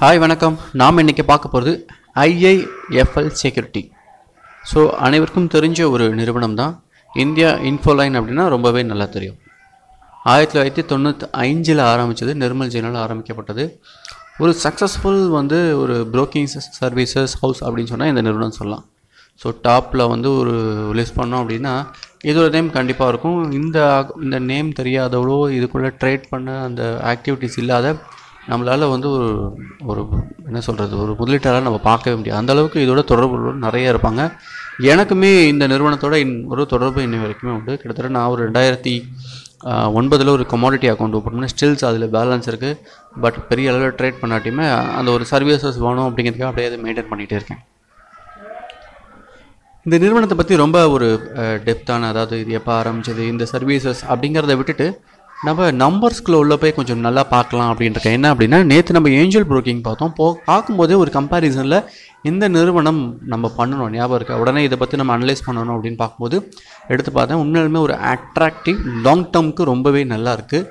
Hi வணக்கம். நாம் இன்றைக்கி பார்க்க போகிறது IIFL Security. ஸோ அனைவருக்கும் தெரிஞ்ச ஒரு நிறுவனம் தான் இந்தியா இன்ஃபோலைன். அப்படின்னா ரொம்பவே நல்லா தெரியும். 1995 ஆரம்பித்தது, நிர்மல் ஜெயினால் ஆரம்பிக்கப்பட்டது. ஒரு சக்ஸஸ்ஃபுல் ஒரு புரோக்கிங் சர்வீசஸ் ஹவுஸ் அப்படின்னு சொன்னால் இந்த நிறுவனம் சொல்லலாம். ஸோ டாப்பில் ஒரு லிஸ்ட் பண்ணோம் அப்படின்னா இதோட நேம் கண்டிப்பாக இருக்கும். இந்த நேம் தெரியாதவளோ இதுக்குள்ளே ட்ரேட் பண்ண அந்த ஆக்டிவிட்டீஸ் இல்லாத நம்மளால் ஒரு என்ன சொல்கிறது, ஒரு முதலீட்டாளர் நம்ம பார்க்கவே முடியாது. அந்தளவுக்கு இதோட தொடர்பு நிறைய இருப்பாங்க. எனக்குமே இந்த நிறுவனத்தோட ஒரு தொடர்பு இன்னி வரைக்குமே உண்டு. கிட்டத்தட்ட நான் ஒரு 2009 ஒரு கமாடிட்டி அக்கௌண்ட் ஓப்பன் பண்ணேன். ஸ்டில்ஸ் அதில் பேலன்ஸ் இருக்குது. பட் பெரிய அளவில் ட்ரேட் பண்ணாட்டியுமே அந்த ஒரு சர்வீசஸ் வேணும் அப்படிங்கிறதுக்காக அப்படியே அதை மெயின்டைன் பண்ணிகிட்டே இருக்கேன். இந்த நிறுவனத்தை பற்றி ரொம்ப ஒரு டெப்த்தான, அதாவது இது எப்போ ஆரம்பிச்சது, இந்த சர்வீசஸ் அப்படிங்கிறத விட்டுட்டு நம்ம நம்பர்ஸ்குள்ளே உள்ள போய் கொஞ்சம் நல்லா பார்க்கலாம் அப்படின்றக்க. என்ன அப்படின்னா, நேற்று நம்ம ஏஞ்சல் ப்ரோக்கிங் பார்த்தோம். பார்க்கும்போதே ஒரு கம்பேரிசனில் இந்த நிறுவனம் நம்ம பண்ணணும், ஞாபகம் இருக்கா? உடனே இதை பற்றி நம்ம அனலைஸ் பண்ணணும் அப்படின்னு பார்க்கும்போது எடுத்து பார்த்தேன். உண்மையிலுமே ஒரு அட்ராக்டிவ், லாங் டேர்முக்கு ரொம்பவே நல்லா இருக்குது.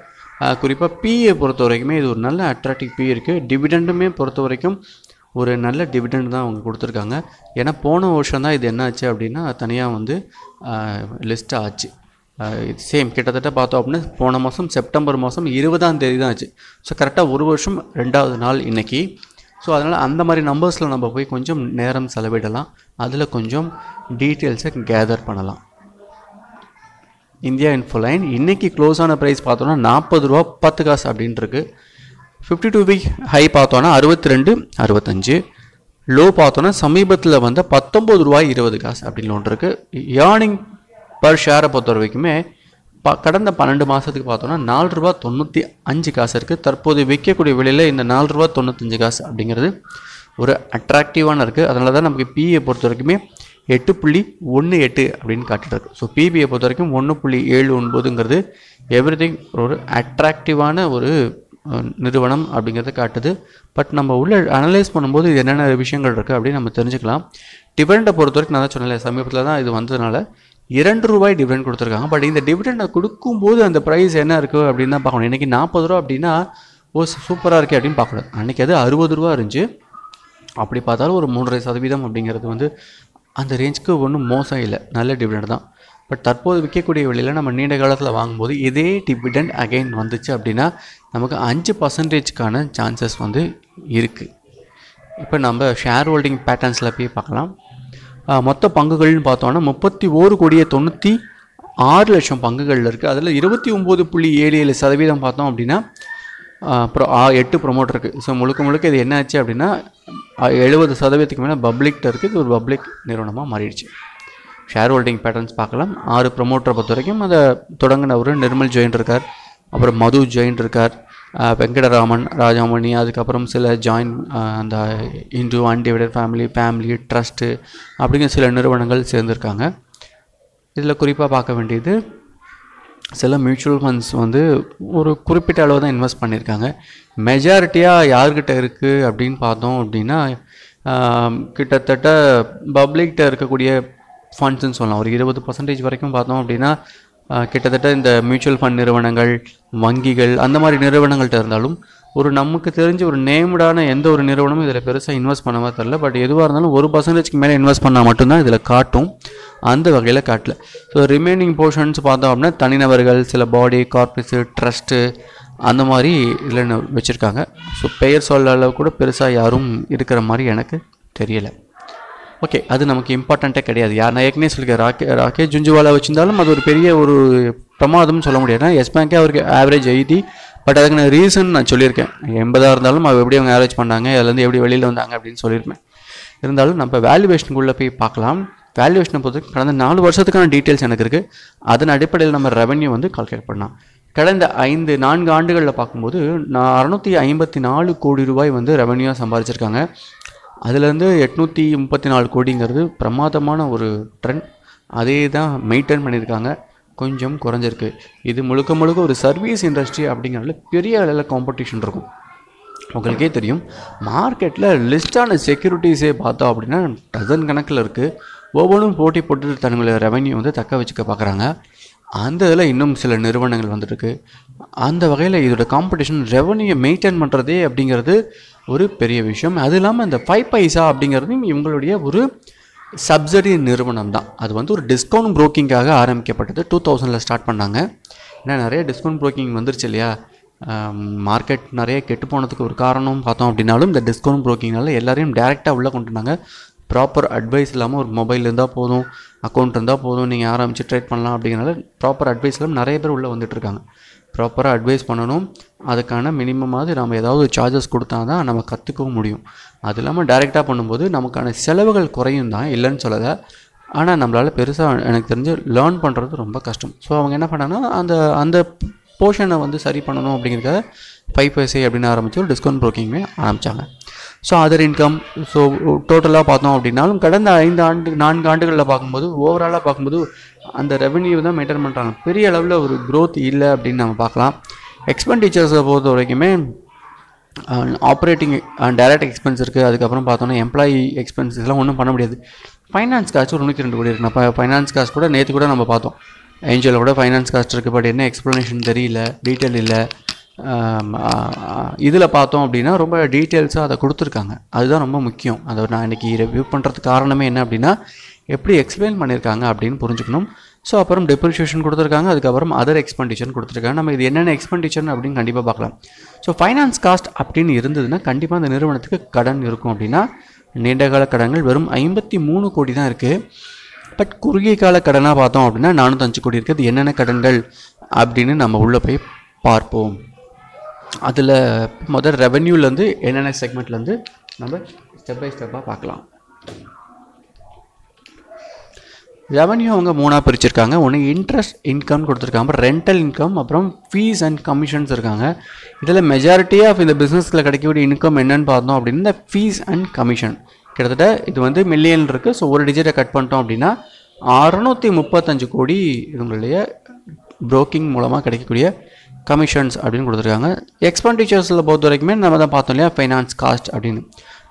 குறிப்பாக பிஏ பொறுத்த வரைக்குமே இது ஒரு நல்ல அட்ராக்டிவ் பி இருக்குது. டிவிடெண்டுமே பொறுத்த வரைக்கும் ஒரு நல்ல டிவிடெண்ட் தான் அவங்க கொடுத்துருக்காங்க. ஏன்னா போன வருஷம் தான் இது என்ன ஆச்சு அப்படின்னா தனியாக லிஸ்ட் ஆச்சு. சேம் கிட்டத்தட்ட பார்த்தோம் அப்படின்னா போன மாதம் செப்டம்பர் மாதம் 20ஆம் தேதி தான் ஆச்சு. ஸோ கரெக்டாக ஒரு வருஷம் 2வது நாள் இன்றைக்கி. ஸோ அதனால் அந்த மாதிரி நம்பர்ஸில் நம்ம போய் கொஞ்சம் நேரம் செலவிடலாம். அதில் கொஞ்சம் டீட்டெயில்ஸை கேதர் பண்ணலாம். இந்தியா இன்ஃபோலைன் இன்றைக்கி க்ளோஸ் ஆன ப்ரைஸ் பார்த்தோன்னா 40 ரூபா 10 காசு அப்படின்ட்டுருக்கு. 52 வீக் ஹை பார்த்தோன்னா 62.65. லோ பார்த்தோன்னா சமீபத்தில் 19 ரூபாய் 20 காசு அப்படின்னு ஒன்று இருக்குது. ஏர்னிங் பர் ஷேரை பொறுத்த வரைக்குமே கடந்த 12 மாதத்துக்கு பார்த்தோன்னா 4 ரூபா 95 காசு இருக்குது. தற்போது விற்கக்கூடிய விலையில் இந்த 4 ரூபா 95 காசு அப்படிங்கிறது ஒரு அட்ராக்டிவான இருக்குது. அதனால தான் நமக்கு பிஏ பொறுத்த வரைக்குமே 8.18 அப்படின்னு காட்டிட்டு. ஸோ பிபிஐ பொறுத்த வரைக்கும் 1.79ங்கிறது எவ்ரிதிங் ஒரு அட்ராக்டிவான ஒரு நிறுவனம் அப்படிங்கிறத காட்டுது. பட் நம்ம உள்ள அனலைஸ் பண்ணும்போது இது என்னென்ன விஷயங்கள் இருக்குது அப்படின்னு நம்ம தெரிஞ்சுக்கலாம். டிவிடெண்டை பொறுத்த வரைக்கும் நான் தான் சொன்னேன், சமீபத்தில் தான் இது வந்ததுனால 2 ரூபாய் டிவிடெண்ட் கொடுத்துருக்காங்க. பட் இந்த டிவிடெண்டை கொடுக்கும்போது அந்த ப்ரைஸ் என்ன இருக்குது அப்படின்னு தான் பார்க்கணும். இன்றைக்கி 40 ரூபா அப்படின்னா சூப்பராக இருக்கே அப்படின்னு பார்க்கக்கூடாது. அன்றைக்கி அது 60 ரூபா இருந்துச்சு. அப்படி பார்த்தாலும் ஒரு 3.5% அப்படிங்கிறது அந்த ரேஞ்சுக்கு ஒன்றும் மோசம் இல்லை, நல்ல டிவிடெண்ட் தான். பட் தற்போது விற்கக்கூடிய விலையில் நம்ம நீண்ட காலத்தில் வாங்கும்போது இதே டிவிடெண்ட் அகைன் வந்துச்சு அப்படின்னா நமக்கு 5%க்கான சான்சஸ் இருக்குது. இப்போ நம்ம ஷேர் ஹோல்டிங் பேட்டர்ன்ஸில் போய் பார்க்கலாம். மொத்த பங்குகள்னு பார்த்தோன்னா 31,96 லட்சம் பங்குகளில் இருக்குது. அதில் 29.77% பார்த்தோம் அப்படின்னா அப்புறம் 8 ப்ரொமோட்டர் இருக்குது. ஸோ முழுக்க இது என்ன ஆச்சு அப்படின்னா 70% மேலே பப்ளிக்கிட்ட இருக்குது. இது ஒரு பப்ளிக் நிறுவனமாக மாறிடுச்சு. ஷேர் ஹோல்டிங் பேட்டர்ன்ஸ் பார்க்கலாம். 6 ப்ரொமோட்டரை பொறுத்த வரைக்கும் அதை தொடங்கினவர் நிர்மல் ஜெயின் இருக்கார், அப்புறம் மது ஜெயின் இருக்கார், வெங்கடராமன், ராஜாமணி, அதுக்கப்புறம் சில ஜாயின் அந்த இந்து அன்டிவைடட் ஃபேமிலி ட்ரஸ்ட்டு அப்படிங்கிற சில நிறுவனங்கள் சேர்ந்துருக்காங்க. இதில் குறிப்பாக பார்க்க வேண்டியது சில மியூச்சுவல் ஃபண்ட்ஸ் ஒரு குறிப்பிட்ட அளவு தான் இன்வெஸ்ட் பண்ணியிருக்காங்க. மெஜாரிட்டியாக யார்கிட்ட இருக்குது அப்படின்னு பார்த்தோம் அப்படின்னா கிட்டத்தட்ட பப்ளிக்கிட்ட இருக்கக்கூடிய ஃபண்ட்ஸ்ன்னு சொல்லலாம். ஒரு 20% வரைக்கும் பார்த்தோம் அப்படின்னா கிட்டத்தட்ட இந்த மியூச்சுவல் ஃபண்ட் நிறுவனங்கள், வங்கிகள், அந்த மாதிரி நிறுவனங்கள்கிட்ட இருந்தாலும் நமக்கு தெரிஞ்ச ஒரு நேம்டான எந்த ஒரு நிறுவனமும் இதில் பெருசாக இன்வெஸ்ட் பண்ணவே தெரில. பட் எதுவாக இருந்தாலும் 1%க்கு மேலே இன்வெஸ்ட் பண்ணால் மட்டும்தான் இதில் காட்டும். அந்த வகையில் காட்டல. ஸோ ரிமைனிங் போர்ஷன்ஸ் பார்த்தோம் அப்படின்னா தனிநபர்கள், சில பாடி, கார்பரேட்ஸு, ட்ரஸ்ட்டு அந்த மாதிரி இதில் வச்சுருக்காங்க. ஸோ பெயர் சொல்ல அளவு கூட பெருசாக யாரும் இருக்கிற மாதிரி எனக்கு தெரியலை. ஓகே, அது நமக்கு இம்பார்ட்டண்ட்டே கிடையாது. நான் ஏற்கனவே சொல்லியிருக்கேன், ராகேஷ் ஜுன்ஜுவாலா வச்சுருந்தாலும் அது ஒரு பெரிய ஒரு பிரமாதம்னு சொல்ல முடியாது. எஸ் பேங்கே அவருக்கு ஆவரேஜ் 80. பட் அதுக்கு நான் ரீசன் நான் சொல்லியிருக்கேன். 80 இருந்தாலும் அது எப்படி அவங்க ஆவரேஜ் பண்ணாங்க, அதுலேருந்து எப்படி வெளியில் வந்தாங்க அப்படின்னு சொல்லியிருப்பேன். இருந்தாலும் நம்ம வேல்யூவேஷனுக்குள்ளே போய் பார்க்கலாம். வேல்யூவேஷனை பொறுத்து கடந்த 4 வருஷத்துக்கான டீட்டெயில்ஸ் எனக்கு இருக்குது. அதன் அடிப்படையில் நம்ம ரெவன்யூ கால்குலேட் பண்ணலாம். கடந்த 4 ஆண்டுகளில் பார்க்கும்போது 654 கோடி ரூபாய் ரெவன்யூவாக சம்பாதிச்சிருக்காங்க. அதுலேருந்து 834 கோடிங்கிறது பிரமாதமான ஒரு ட்ரெண்ட். அதே தான் மெயின்டைன் பண்ணியிருக்காங்க. கொஞ்சம் குறைஞ்சிருக்கு. இது முழுக்க ஒரு சர்வீஸ் இண்டஸ்ட்ரி அப்படிங்கிறதுல பெரிய அளவில் காம்படிஷன் இருக்கும். உங்களுக்கே தெரியும், மார்க்கெட்டில் லிஸ்டான செக்யூரிட்டிஸே பார்த்தோம் அப்படின்னா டசன் கணக்கில் இருக்குது. ஒவ்வொன்றும் போட்டி போட்டு தங்களுடைய ரெவன்யூ தக்க வச்சுக்க பார்க்குறாங்க. அந்த இதில் இன்னும் சில நிறுவனங்கள் வந்துருக்கு. அந்த வகையில் இதோட காம்படிஷன் ரெவன்யூ மெயின்டைன் பண்ணுறதே அப்படிங்கிறது ஒரு பெரிய விஷயம். அது இல்லாமல் இந்த 5 பைசா அப்படிங்கிறதும் இவங்களுடைய ஒரு சப்சிடி நிறுவனம் தான். அது வந்து ஒரு டிஸ்கவுண்ட் ப்ரோக்கிங்காக ஆரம்பிக்கப்பட்டது. 2000 ஸ்டார்ட் பண்ணாங்க. ஏன்னா நிறைய டிஸ்கவுண்ட் ப்ரோக்கிங் வந்துருச்சு இல்லையா. மார்க்கெட் நிறைய கெட்டு போனதுக்கு ஒரு காரணம் பார்த்தோம் அப்படின்னாலும் இந்த டிஸ்கவுண்ட் ப்ரோக்கிங்னால எல்லாரையும் டேரெக்டாக உள்ளே கொண்டு வந்தாங்க. ப்ராப்பர் அட்வைஸ் இல்லாமல் ஒரு மொபைல் இருந்தால் போதும், அக்கௌண்ட் இருந்தால் போதும், நீங்கள் ஆரம்பித்து ட்ரேட் பண்ணலாம் அப்படிங்கிறனால ப்ராப்பர் அட்வைஸ் இல்லாமல் நிறைய பேர் உள்ளே வந்துட்டுருக்காங்க. ப்ராப்பராக அட்வைஸ் பண்ணணும். அதுக்கான மினிமமாவது நம்ம ஏதாவது சார்ஜஸ் கொடுத்தா தான் நம்ம கற்றுக்கவும் முடியும். அது இல்லாமல் டைரெக்டாக பண்ணும்போது நமக்கான செலவுகள் குறையும் தான், இல்லைன்னு சொல்லலை. ஆனால் நம்மளால் பெருசாக எனக்கு தெரிஞ்சு லேர்ன் பண்ணுறது ரொம்ப கஷ்டம். ஸோ அவங்க என்ன பண்ணாங்கன்னா அந்த போர்ஷனை வந்து சரி பண்ணணும் அப்படிங்கிறதுக்காக 5 பைசை அப்படின்னு ஆரம்பித்து ஒரு டிஸ்கவுண்ட் ப்ரோக்கிங்குமே ஆரம்பித்தாங்க. ஸோ அதர் இன்கம், ஸோ டோட்டலாக பார்த்தோம் அப்படின்னாலும் கடந்த 4 ஆண்டுகளில் பார்க்கும்போது ஓவராலாக பார்க்கும்போது அந்த ரெவென்யூ தான் மெயின்டைன் பண்ணுறாங்க. பெரிய அளவில் ஒரு க்ரோத் இல்லை அப்படின்னு நம்ம பார்க்கலாம். எக்ஸ்பெண்டிச்சர்ஸை பொறுத்த வரைக்குமே ஆப்ரேட்டிங் டைரக்ட் எக்ஸ்பென்ஸ் இருக்குது. அதுக்கப்புறம் பார்த்தோன்னா எம்ப்ளாயி எக்ஸ்பென்சஸ்லாம் ஒன்றும் பண்ண முடியாது. ஃபைனான்ஸ் காஸ்ட் ஒரு 102 கோடி இருக்குது. நான் ஃபைனான்ஸ் காஸ்ட் கூட நேற்று கூட நம்ம பார்த்தோம். ஏஞ்சலில் கூட ஃபைனான்ஸ் காஸ்ட் இருக்குது. பட் என்ன எக்ஸ்ப்ளனேஷன் தெரியல, டீட்டெயில் இல்லை. இதில் பார்த்தோம் அப்படின்னா ரொம்ப டீட்டெயில்ஸாக அதை கொடுத்துருக்காங்க. அதுதான் ரொம்ப முக்கியம். அதை நான் இன்றைக்கி ரிவ்யூ பண்ணுறதுக்கு காரணமே என்ன அப்படின்னா எப்படி எக்ஸ்பிளைன் பண்ணியிருக்காங்க அப்படின்னு புரிஞ்சுக்கணும். ஸோ அப்புறம் டெப்ரிஷியேஷன் கொடுத்துருக்காங்க. அதுக்கப்புறம் அதர் எக்ஸ்பெண்டிச்சர் கொடுத்துருக்காங்க. நம்ம இது என்னென்ன எக்ஸ்பெண்டிச்சர் அப்படின்னு கண்டிப்பாக பார்க்கலாம். ஸோ ஃபைனான்ஸ் காஸ்ட் அப்படின்னு இருந்ததுன்னா கண்டிப்பாக அந்த நிறுவனத்துக்கு கடன் இருக்கும். அப்படின்னா நீண்டகால கடன்கள் வெறும் 53 கோடி தான் இருக்குது. பட் குறுகிய கால கடனாக பார்த்தோம் அப்படின்னா 405 கோடி இருக்குது. அது என்னென்ன கடன்கள் அப்படின்னு நம்ம உள்ளே போய் பார்ப்போம். அதில் முதல் ரெவென்யூலேருந்து என்னென்ன செக்மெண்ட்லேருந்து நம்ம ஸ்டெப் பை ஸ்டெப்பாக பார்க்கலாம். ரெவென்யூ அவங்க 3ஆக பிரிச்சிருக்காங்க. ஒன்று இன்ட்ரெஸ்ட் இன்கம் கொடுத்துருக்காங்க, அப்புறம் ரெண்டல் இன்கம், அப்புறம் ஃபீஸ் அண்ட் கமிஷன்ஸ் இருக்காங்க. இதில் மெஜாரிட்டி ஆஃப் இந்த பிஸ்னஸில் கிடைக்கக்கூடிய இன்கம் என்னென்னு பார்த்தோம் அப்படின்னா இந்த ஃபீஸ் அண்ட் கமிஷன். கிட்டத்தட்ட இது வந்து மில்லியன் இருக்குது. ஸோ ஒரு டிஜிட்டை கட் பண்ணிட்டோம் அப்படின்னா 635 கோடி இவங்களுடைய ப்ரோக்கிங் மூலமாக கிடைக்கக்கூடிய கமிஷன்ஸ் அப்படின்னு கொடுத்துருக்காங்க. எக்ஸ்பெண்டிச்சர்ஸில் பொறுத்த வரைக்குமே நம்ம தான் பார்த்தோம் இல்லையா, ஃபைனான்ஸ் காஸ்ட் அப்படின்னு.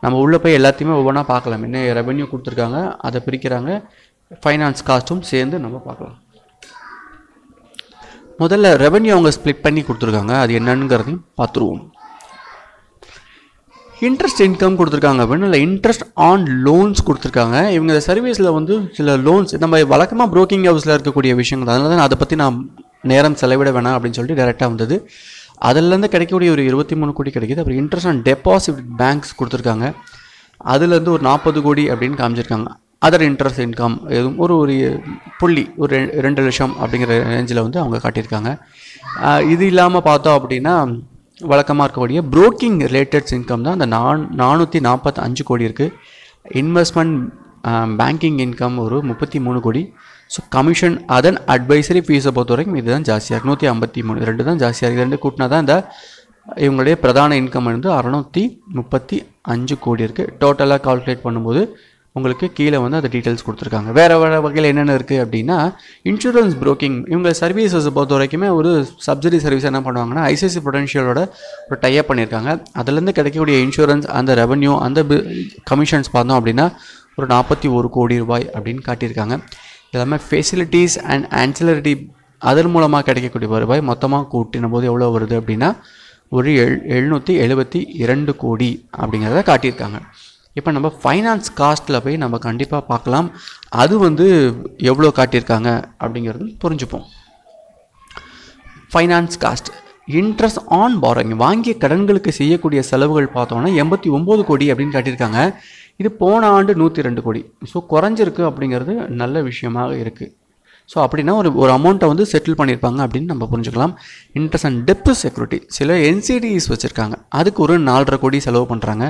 நம்ம உள்ளே போய் எல்லாத்தையுமே ஒவ்வொன்றா பார்க்கலாம். என்ன ரெவென்யூ கொடுத்துருக்காங்க, அதை பிரிக்கிறாங்க, ஃபைனான்ஸ் காஸ்ட்டும் சேர்ந்து நம்ம பார்க்கலாம். முதல்ல ரெவென்யூ அவங்க ஸ்ப்ளிட் பண்ணி கொடுத்துருக்காங்க. அது என்னங்கிறதையும் பார்த்துருவோம். இன்ட்ரெஸ்ட் இன்கம் கொடுத்துருக்காங்க அப்படின்னு இல்லை, இன்ட்ரெஸ்ட் ஆன் லோன்ஸ் கொடுத்துருக்காங்க. இவங்க இந்த சர்வீஸில் வந்து சில லோன்ஸ் நம்ம வழக்கமாக ப்ரோக்கிங் ஹவுஸில் இருக்கக்கூடிய விஷயங்கள், அதனால தான் அதை பற்றி நான் நேரம் செலவிட வேணாம் அப்படின்னு சொல்லிட்டு டேரெக்டாக வந்தது. அதிலேருந்து கிடைக்கக்கூடிய ஒரு 23 கோடி கிடைக்கிது. அப்புறம் இன்ட்ரெஸ்ட் ஆன் டெபாசிட் பேங்க்ஸ் கொடுத்துருக்காங்க. அதுலேருந்து ஒரு 40 கோடி அப்படின்னு காமிச்சிருக்காங்க. அதர் இன்ட்ரெஸ்ட் இன்கம் எதுவும் ஒரு புள்ளி ஒரு 2 லட்சம் அப்படிங்கிற ரேஞ்சில் வந்து அவங்க காட்டியிருக்காங்க. இது இல்லாமல் பார்த்தோம் அப்படின்னா வழக்கமாக இருக்கக்கூடிய ப்ரோக்கிங் ரிலேட்டட்ஸ் இன்கம் தான் அந்த 445 கோடி இருக்குது. இன்வெஸ்ட்மெண்ட் பேங்கிங் இன்கம் ஒரு 33 கோடி. ஸோ கமிஷன் அதன் அட்வைசரி ஃபீஸை பொறுத்த வரைக்கும் இதுதான் ஜாஸ்தியாக இருக்குது. 153, 2 தான் ஜாஸ்தியாக இருக்குது. 2 கூட்டினா தான் இந்த இவங்களுடைய பிரதான இன்கம் வந்து 635 கோடி இருக்குது. டோட்டலாக கால்குலேட் பண்ணும்போது உங்களுக்கு கீழே வந்து அந்த டீட்டெயில்ஸ் கொடுத்துருக்காங்க. வேறு வகையில் என்னென்ன இருக்குது அப்படின்னா இன்சூரன்ஸ் ப்ரோக்கிங் இவங்க சர்வீசஸை பொறுத்த வரைக்குமே ஒரு சப்சிடி சர்வீஸ் என்ன பண்ணுவாங்கன்னா ஐசிஐசி ப்ரூடென்ஷியலோட ஒரு டைப் பண்ணியிருக்காங்க. அதுலேருந்து கிடைக்கக்கூடிய இன்சூரன்ஸ் அந்த ரெவென்யூ அந்த கமிஷன்ஸ் பார்த்தோம் அப்படின்னா ஒரு 41 கோடி ரூபாய் அப்படின்னு காட்டியிருக்காங்க. எல்லாமே ஃபெசிலிட்டிஸ் அண்ட் ஆன்சிலரிட்டி அதன் மூலமாக கிடைக்கக்கூடிய வருவாய் மொத்தமாக கூட்டின போது எவ்வளோ வருது அப்படின்னா ஒரு 772 கோடி அப்படிங்கிறத காட்டியிருக்காங்க. இப்போ நம்ம ஃபைனான்ஸ் காஸ்ட்டில் போய் நம்ம கண்டிப்பாக பார்க்கலாம். அது வந்து எவ்வளோ காட்டியிருக்காங்க அப்படிங்கிறது புரிஞ்சுப்போம். Finance cost interest on borrowing வாங்கிய கடன்களுக்கு செய்யக்கூடிய செலவுகள் பார்த்தோன்னா 89 கோடி அப்படின்னு காட்டியிருக்காங்க. இது போன ஆண்டு 102 கோடி. ஸோ குறைஞ்சிருக்கு அப்படிங்கிறது நல்ல விஷயமாக இருக்குது. ஸோ அப்படின்னா ஒரு அமௌண்ட்டை வந்து செட்டில் பண்ணியிருப்பாங்க அப்படின்னு நம்ம புரிஞ்சுக்கலாம். இன்ட்ரெஸ்ட் அண்ட் டெப்ட் செக்யூரிட்டி சில என்சிடிஸ் வச்சுருக்காங்க, அதுக்கு ஒரு 4.5 கோடி செலவு பண்ணுறாங்க.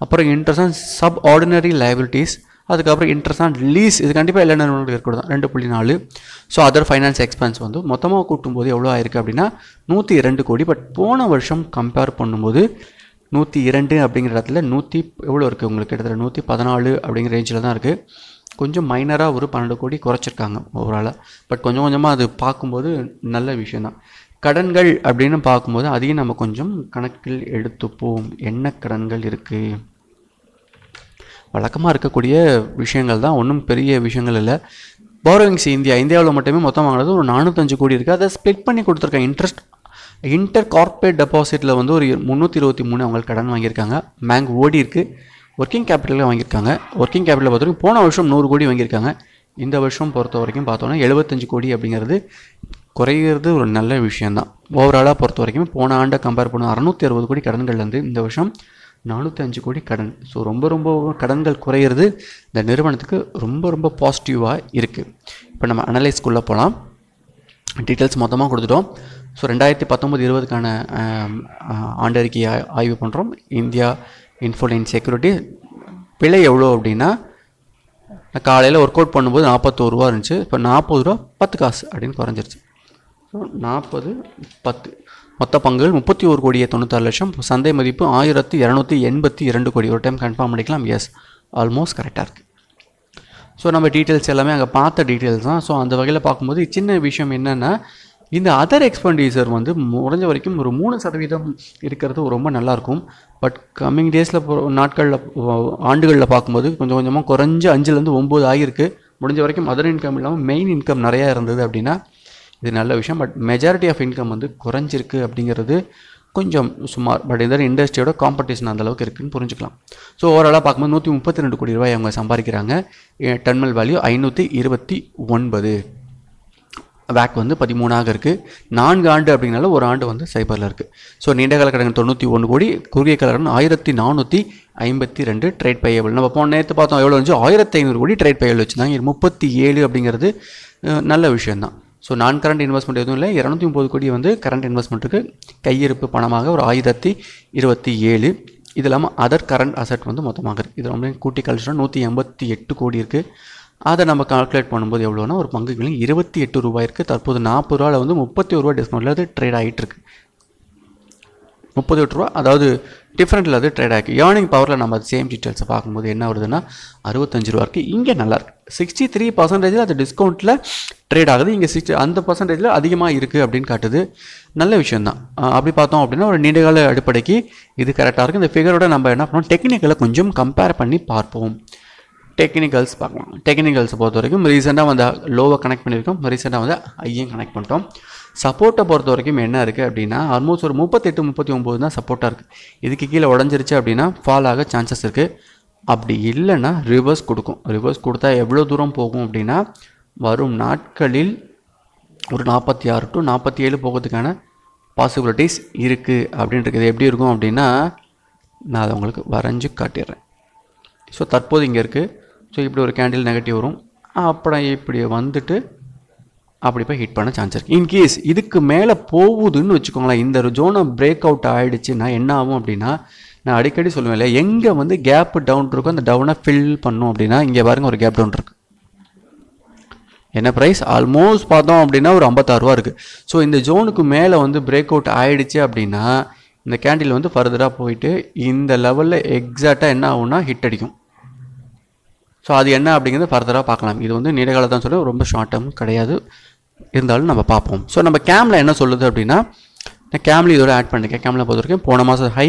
அப்புறம் interest on sub ordinary liabilities, அதுக்கப்புறம் இன்ட்ரெஸ்ட் ஆன் லீஸ், இது கண்டிப்பாக எல்லா நிறுவனங்களுக்கும் இருக்கக்கூடாது 2.4. ஸோ அதர் ஃபைனான்ஸ் எக்ஸ்பென்ஸ் வந்து மொத்தமாக கூட்டும்போது எவ்வளோ ஆயிருக்கு அப்படின்னா 102 கோடி. பட் போன வருஷம் கம்பேர் பண்ணும்போது 102 அப்படிங்கிற இடத்துல எவ்வளோ இருக்குது உங்களுக்கு கிட்டத்தட்ட 114 அப்படிங்கிற ரேஞ்சில் தான் இருக்குது. கொஞ்சம் மைனராக ஒரு 12 கோடி குறைச்சிருக்காங்க ஓவராலாக. பட் கொஞ்சம் கொஞ்சமாக அது பார்க்கும்போது நல்ல விஷயந்தான். கடன்கள் அப்படின்னு பார்க்கும்போது அதையும் நம்ம கொஞ்சம் கணக்கில் எடுத்துப்போம். என்ன கடன்கள் இருக்குது, வழக்கமாக இருக்கக்கூடிய விஷயங்கள் தான், ஒன்றும் பெரிய விஷயங்கள் இல்லை. பாரோயிங்ஸ் இந்தியாவில் மட்டுமே மொத்தம் வாங்கினது ஒரு 405 கோடி இருக்குது. அதை ஸ்ப்ளிட் பண்ணி கொடுத்துருக்காங்க. இன்டர் கார்ப்பரேட் டெபாசிட்டில் வந்து ஒரு 323 அவங்களுக்கு கடன் வாங்கியிருக்காங்க. பேங்க் ஓடி இருக்குது. ஒர்க்கிங் கேபிட்டலில் வாங்கியிருக்காங்க. ஒர்க்கிங் கேபிட்டலை பொறுத்த வரைக்கும் போன வருஷம் 100 கோடி வாங்கியிருக்காங்க. இந்த வருஷம் பொறுத்த வரைக்கும் பார்த்தோன்னா 75 கோடி அப்படிங்கிறது குறையிறது ஒரு நல்ல விஷயந்தான். ஓவராலாக பொறுத்த வரைக்கும் போன ஆண்டை கம்பேர் பண்ண 660 கோடி கடன்கள்லேருந்து இந்த வருஷம் 405 கோடி கடன். ஸோ ரொம்ப கடன்கள் குறையிறது இந்த நிறுவனத்துக்கு ரொம்ப பாசிட்டிவாக இருக்குது. இப்போ நம்ம அனலைஸ்க்குள்ளே போகலாம். டீட்டெயில்ஸ் மொத்தமாக கொடுத்துட்டோம். ஸோ 2019-20க்கான ஆண்டறிக்கையை ஆய்வு பண்ணுறோம். இந்தியா இன்ஃபோலைன் செக்யூரிட்டி விலை எவ்வளோ அப்படின்னா, காலையில் ஒர்க் அவுட் பண்ணும்போது 41 ரூபா இருந்துச்சு. இப்போ 40 ரூபா 10 காசு அப்படின்னு குறைஞ்சிருச்சு. ஸோ 40-10 மொத்த பங்குகள் 31 கோடியே 96 லட்சம். சந்தை மதிப்பு 1282 கோடி. ஒரு டைம் கன்ஃபார்ம் பண்ணிக்கலாம். எஸ், ஆல்மோஸ்ட் கரெக்டாக இருக்குது. ஸோ நம்ம டீட்டெயில்ஸ் எல்லாமே அங்கே பார்த்த டீட்டெயில்ஸ் தான். ஸோ அந்த வகையில் பார்க்கும்போது சின்ன விஷயம் என்னென்னா, இந்த அதர் எக்ஸ்பெண்டிச்சர் வந்து முடிஞ்ச வரைக்கும் ஒரு 3% இருக்கிறது ரொம்ப நல்லாயிருக்கும். பட் கம்மிங் டேஸில் நாட்களில் ஆண்டுகளில் பார்க்கும்போது கொஞ்சம் கொஞ்சமாக குறைஞ்ச 5லேருந்து 9 ஆகியிருக்கு. முடிஞ்ச வரைக்கும் அதர் இன்கம் இல்லாமல் மெயின் இன்கம் நிறையா இருந்தது அப்படின்னா இது நல்ல விஷயம். பட் மெஜாரிட்டி ஆஃப் இன்கம் வந்து குறைஞ்சிருக்கு அப்படிங்கிறது கொஞ்சம் சுமார். பட் இந்த இண்டஸ்ட்ரியோட காம்படிஷன் அந்தளவுக்கு இருக்குதுன்னு புரிஞ்சுக்கலாம். ஸோ ஓவராலாக பார்க்கும்போது 132 கோடி ரூபாய் அவங்க சம்பாதிக்கிறாங்க. Terminal value 529. வேக் வந்து 13 இருக்குது. 4 ஆண்டு அப்படின்னால ஒரு ஆண்டு வந்து சைபரில் இருக்குது. ஸோ நீண்டகால கடன் 91 கோடி. குறுகிய கால கடன் 1452 ட்ரேட் பேயபிள். நம்ம போன நேரத்து பார்த்தோம் எவ்வளோ இருந்துச்சு, 1500 கோடி ட்ரேட் பேயபிள் வச்சுருந்தாங்க. 37 அப்படிங்கிறது நல்ல விஷயந்தான். ஸோ நான் கரண்ட் இன்வெஸ்ட்மெண்ட் எதுவும் இல்லை. 230 கோடி வந்து கரண்ட் இன்வெஸ்ட்மெண்ட்டுக்கு கையிருப்பு பணமாக ஒரு 1027. இது இல்லாமல் அதர் கரண்ட் அசட் வந்து மொத்தமாக இருக்குது. இது ரொம்ப கூட்டி கழிச்சோன்னா 188 கோடி இருக்குது. அதை நம்ம கால்குலேட் பண்ணும்போது எவ்வளோனா ஒரு பங்குகள் 28 ரூபாய் இருக்குது. தற்போது 40 ரூபாயில் வந்து 31 ரூபா டிஸ்கவுண்ட்டில் அது ட்ரேட் ஆகிட்டு இருக்கு. 38 ரூபா, அதாவது டிஃப்ரெண்ட்டில் அது ட்ரேட் ஆகிருக்கு. ஏர்னிங் பவரில் நம்ம அது சேம் டீட்டெயில்ஸை பார்க்கும்போது என்ன வருதுன்னா 65 ரூபா இருக்குது. இங்கே நல்லாயிருக்கு. 63% அது டிஸ்கவுண்ட்டில் ட்ரேட் ஆகுது. இங்கே அந்த பர்சன்டேஜில் அதிகமாக இருக்குது அப்படின்னு காட்டுது. நல்ல விஷயந்தான். அப்படி பார்த்தோம் அப்படின்னா ஒரு நீண்டகால அடிப்படைக்கு இது கரெக்டாக இருக்குது. இந்த ஃபிகரோட நம்ம என்ன பண்ணோம், டெக்னிக்கலை கொஞ்சம் கம்பேர் பண்ணி பார்ப்போம். டெக்னிக்கல்ஸ் பார்க்கலாம். டெக்னிக்கல்ஸை பொறுத்த வரைக்கும் ரீசெண்டாக வந்து லோவை கனெக்ட் பண்ணியிருக்கோம். ரீசெண்டாக வந்து ஐயும் கனெக்ட் பண்ணிட்டோம். சப்போர்ட்டை பொறுத்த வரைக்கும் என்ன இருக்குது அப்படின்னா ஆல்மோஸ்ட் ஒரு 38-39 தான் சப்போர்ட்டாக இருக்குது. இதுக்கு கீழே உடஞ்சிருச்சு அப்படின்னா ஃபால் ஆக சான்சஸ் இருக்குது. அப்படி இல்லைன்னா ரிவர்ஸ் கொடுக்கும். ரிவர்ஸ் கொடுத்தா எவ்வளோ தூரம் போகும் அப்படின்னா வரும் நாட்களில் ஒரு 46-47 போகிறதுக்கான பாசிபிலிட்டிஸ் இருக்குது அப்படின்றது. இது எப்படி இருக்கும் அப்படின்னா நான் அதை உங்களுக்கு வரைஞ்சி காட்டிடுறேன். ஸோ தற்போது இங்கே இருக்குது. ஸோ இப்படி ஒரு கேண்டில் நெகட்டிவ் வரும். அப்புறம் இப்படி வந்துட்டு அப்படி போய் ஹிட் பண்ண சான்ஸ் இருக்குது. இன்கேஸ் இதுக்கு மேலே போகுதுன்னு வச்சுக்கோங்களேன், இந்த ஜோனை பிரேக் அவுட் ஆகிடுச்சுன்னா என்ன ஆகும் அப்படின்னா, நான் அடிக்கடி சொல்லுவேன் இல்லை, எங்கே வந்து கேப் டவுன் இருக்கோ அந்த டவுனை ஃபில் பண்ணும் அப்படின்னா இங்கே பாருங்கள் ஒரு கேப் டவுன் இருக்குது. என்ன ப்ரைஸ் ஆல்மோஸ்ட் பார்த்தோம் அப்படின்னா ஒரு 56 ரூபா இருக்குது. ஸோ இந்த ஜோனுக்கு மேலே வந்து பிரேக் அவுட் ஆகிடுச்சு அப்படின்னா இந்த கேண்டில் வந்து ஃபர்தராக போயிட்டு இந்த லெவலில் எக்ஸாக்டாக என்ன ஆகும்னா ஹிட் அடிக்கும். ஸோ அது என்ன அப்படிங்கிறது ஃபர்தராக பார்க்கலாம். இது வந்து நீண்டகால தான் சொல்லி ரொம்ப ஷார்ட் டேர்ம் கிடையாது, இருந்தாலும் நம்ம பார்ப்போம். ஸோ நம்ம கேமில் என்ன சொல்லுது அப்படின்னா, நான் கேமில் இதோட ஆட் பண்ணிருக்கேன். கேமில் பொறுத்த வரைக்கும் போன மாதம் ஹை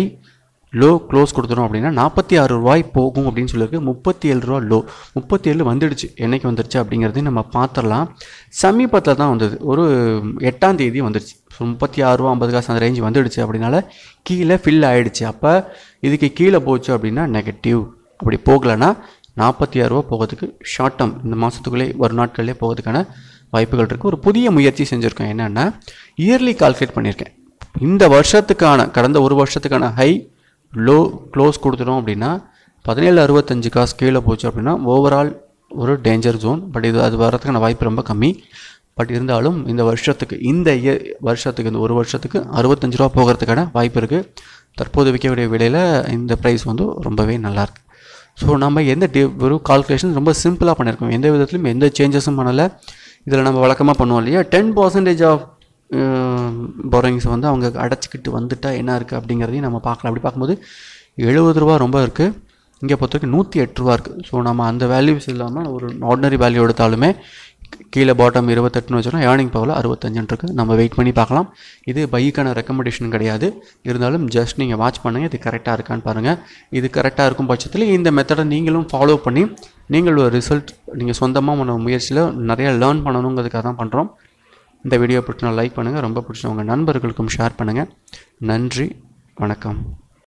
லோ க்ளோஸ் கொடுத்துரும் அப்படின்னா 46 ரூபாய் போகும் அப்படின்னு சொல்லியிருக்கு. 37 ரூபா லோ, 37 வந்துடுச்சு. என்றைக்கு வந்துடுச்சு அப்படிங்கிறதையும் நம்ம பார்த்துடலாம். சமீபத்தில் தான் வந்தது, ஒரு 8ஆம் தேதி வந்துடுச்சு. ஸோ 36 ரூபா 50 காசு அந்த ரேஞ்சு வந்துடுச்சு. அப்படின்னால கீழே ஃபில் ஆகிடுச்சு. அப்போ இதுக்கு கீழே போச்சு அப்படின்னா நெகட்டிவ். அப்படி போகலைன்னா 46 ரூபா போகிறதுக்கு ஷார்ட் டேர்ம் இந்த மாதத்துக்குள்ளே ஒரு நாட்கள்லேயே போகிறதுக்கான வாய்ப்புகள் இருக்குது. ஒரு புதிய முயற்சி செஞ்சுருக்கேன். என்னென்னா இயர்லி கால்குலேட் பண்ணியிருக்கேன். இந்த வருஷத்துக்கான கடந்த ஒரு வருஷத்துக்கான ஹை லோ க்ளோஸ் கொடுத்துட்டோம் அப்படின்னா 17.65 காசு கீழே போச்சு அப்படின்னா ஓவரால் ஒரு டேஞ்சர் ஜோன். பட் இது அது வர்றதுக்கான வாய்ப்பு ரொம்ப கம்மி. பட் இருந்தாலும் இந்த வருஷத்துக்கு இந்த ஒரு வருஷத்துக்கு 65 ரூபா போகிறதுக்கான வாய்ப்பு இருக்குது. தற்போது விற்கக்கூடிய விலையில் இந்த ப்ரைஸ் வந்து ரொம்பவே நல்லாயிருக்கு. ஸோ நம்ம ஒரு கால்குலேஷன் ரொம்ப சிம்பிளாக பண்ணியிருக்கோம். எந்த விதத்துலையும் எந்த சேஞ்சஸும் பண்ணலை. இதில் நம்ம வழக்கமாக பண்ணுவோம் இல்லையா, 10% ஆஃப் போரோயிங்ஸ் வந்து அவங்க அடைச்சிக்கிட்டு வந்துட்டால் என்ன இருக்குது அப்படிங்கிறதையும் நம்ம பார்க்கலாம். அப்படி பார்க்கும்போது 70 ரூபா ரொம்ப இருக்குது. இங்கே பொறுத்தவரைக்கும் 108 ரூபா இருக்குது. ஸோ நம்ம அந்த வேல்யூஸ் இல்லாமல் ஒரு ஆர்டினரி வேல்யூ எடுத்தாலுமே கீழே பாட்டம் 28ன்னு வச்சோன்னா ஏர்னிங் பவரில் 65 இருக்குது. நம்ம வெயிட் பண்ணி பார்க்கலாம். இது பைக்கான ரெக்கமெண்டேஷன் கிடையாது. இருந்தாலும் ஜஸ்ட் நீங்கள் வாட்ச் பண்ணுங்கள், இது கரெக்டாக இருக்கான்னு பாருங்கள். இது கரெக்டாக இருக்கும் பட்சத்தில் இந்த மெத்தடை நீங்களும் ஃபாலோ பண்ணி நீங்கள் ஒரு ரிசல்ட் நீங்கள் சொந்தமாக முயற்சியில் நிறையா லேர்ன் பண்ணணுங்கிறதுக்காக தான் பண்ணுறோம். இந்த வீடியோ பிடிச்சினா லைக் பண்ணுங்கள், ரொம்ப பிடிச்சா உங்கள் நண்பர்களுக்கும் ஷேர் பண்ணுங்கள். நன்றி, வணக்கம்.